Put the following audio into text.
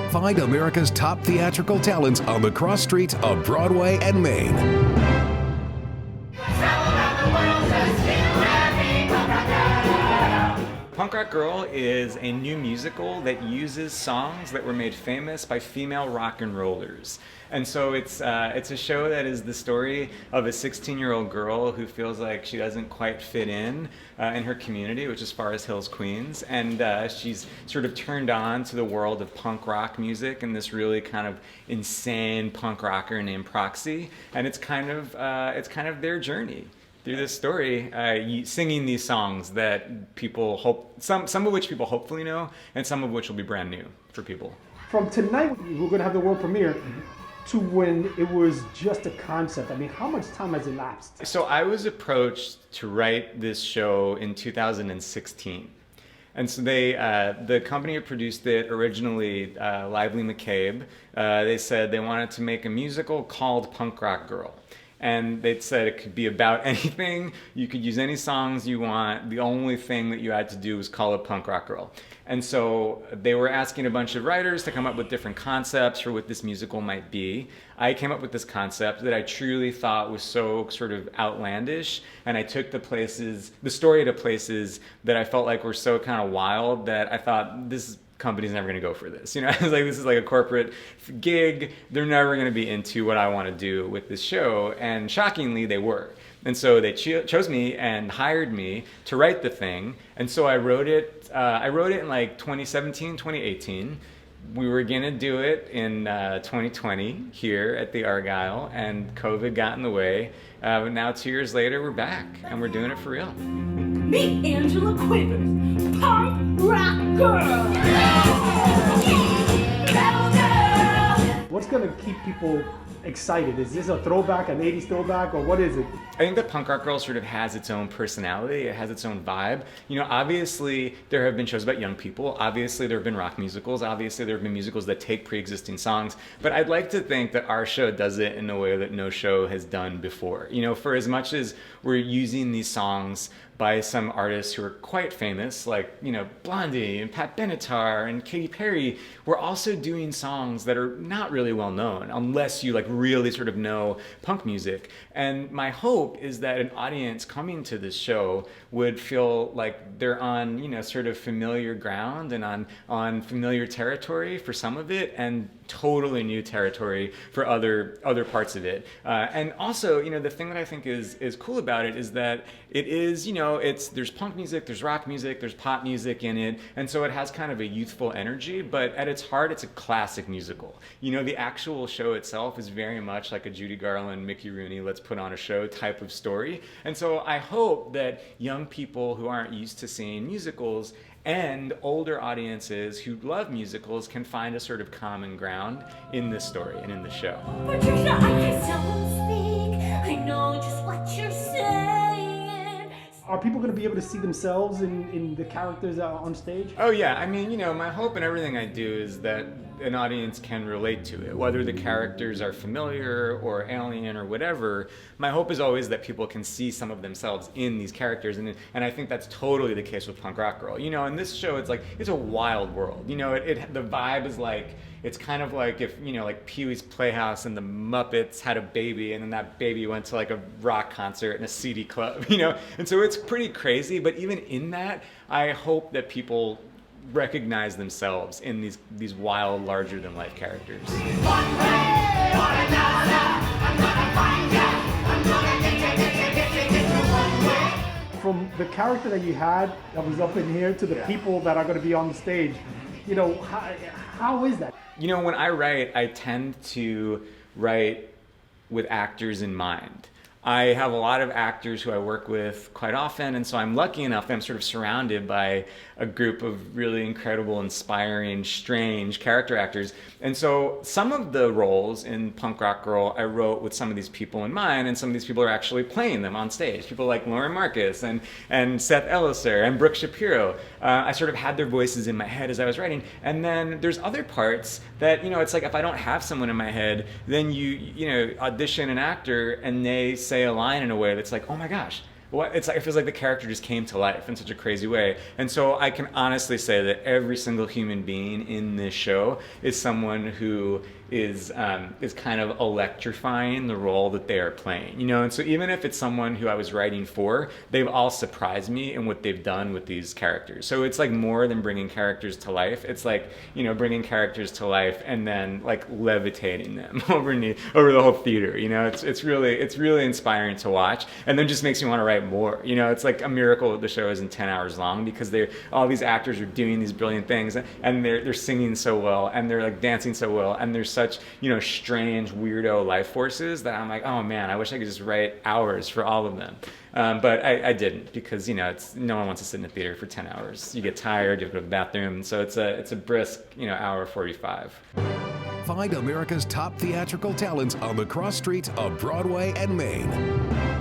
Find America's top theatrical talents on the cross streets of Broadway and Main. Punk Rock Girl is a new musical that uses songs that were made famous by female rock and rollers. And so it's a show that is the story of a 16-year-old girl who feels like she doesn't quite fit in her community, which is Forest Hills, Queens. And she's sort of turned on to the world of punk rock music and this really kind of insane punk rocker named Proxy. And it's kind of their journey through this story, singing these songs that people hope, some of which people hopefully know, and some of which will be brand new for people. From tonight, we're going to have the world premiere, to when it was just a concept. I mean, how much time has elapsed? So I was approached to write this show in 2016. And so the company who produced it originally, Lively McCabe, they said they wanted to make a musical called Punk Rock Girl. And they said it could be about anything. You could use any songs you want. The only thing that you had to do was call it Punk Rock Girl. And so they were asking a bunch of writers to come up with different concepts for what this musical might be. I came up with this concept that I truly thought was so sort of outlandish, and I took the story to places that I felt like were so kind of wild that I thought this company's never going to go for this. You know, I was like, this is like a corporate gig. They're never going to be into what I want to do with this show. And shockingly, they were. And so they chose me and hired me to write the thing. And so I wrote it in like 2017, 2018. We were going to do it in 2020 here at the Argyle, and COVID got in the way. But now 2 years later, we're back and we're doing it for real. Meet Angela Quivers, Punk Rock Girl. What's going to keep people excited? Is this a throwback, an 80s throwback, or what is it? I think that Punk Rock Girl sort of has its own personality. It has its own vibe. You know, obviously there have been shows about young people. Obviously there have been rock musicals. Obviously there have been musicals that take pre-existing songs. But I'd like to think that our show does it in a way that no show has done before. You know, for as much as we're using these songs by some artists who are quite famous, like, you know, Blondie and Pat Benatar and Katy Perry, we're also doing songs that are not really well known unless you like really sort of know punk music. And my hope is that an audience coming to this show would feel like they're on, you know, sort of familiar ground and on familiar territory for some of it, and totally new territory for other parts of it. And also, you know, the thing that I think is cool about it is that it is, you know, there's punk music, there's rock music, there's pop music in it, and so it has kind of a youthful energy, but at its heart, it's a classic musical. You know, the actual show itself is very much like a Judy Garland, Mickey Rooney, let's put on a show type of story. And so I hope that young people who aren't used to seeing musicals and older audiences who love musicals can find a sort of common ground in this story and in the show. Patricia, I can seldom speak. I know just what you're saying. Are people going to be able to see themselves in the characters on stage? Oh yeah, I mean, you know, my hope in everything I do is that an audience can relate to it, whether the characters are familiar or alien or whatever. My hope is always that people can see some of themselves in these characters, and I think that's totally the case with Punk Rock Girl. You know, in this show, it's like, it's a wild world. You know, the vibe is like, it's kind of like if, you know, like Pee-wee's Playhouse and the Muppets had a baby, and then that baby went to like a rock concert and a CD club, you know? And so it's pretty crazy, but even in that, I hope that people recognize themselves in these wild, larger-than-life characters. One way or another, I'm gonna find you. I'm gonna get you one way. From the character that you had that was up in here to the people that are going to be on the stage, you know, how is that? You know, when I write, I tend to write with actors in mind. I have a lot of actors who I work with quite often, and so I'm lucky enough that I'm sort of surrounded by a group of really incredible, inspiring, strange character actors. And so some of the roles in Punk Rock Girl I wrote with some of these people in mind, and some of these people are actually playing them on stage. People like Lauren Marcus and Seth Elliser and Brooke Shapiro. I sort of had their voices in my head as I was writing. And then there's other parts that, you know, it's like if I don't have someone in my head, then you know, audition an actor and they say a line in a way that's like, oh my gosh, it's like, it feels like the character just came to life in such a crazy way. And so I can honestly say that every single human being in this show is someone who is kind of electrifying the role that they are playing, you know. And so even if it's someone who I was writing for, they've all surprised me in what they've done with these characters. So it's like more than bringing characters to life. It's like, you know, bringing characters to life and then like levitating them over the whole theater. You know, it's really inspiring to watch, and then just makes me want to write more. You know, it's like a miracle that the show isn't 10 hours long, because all these actors are doing these brilliant things, and they're singing so well, and they're like dancing so well, and there's such, you know, strange weirdo life forces that I'm like, oh man, I wish I could just write hours for all of them. But I didn't, because, you know, no one wants to sit in the theater for 10 hours. You get tired, you have to go to the bathroom. So it's a brisk, you know, hour 45. Find America's top theatrical talents on the cross streets of Broadway and Main.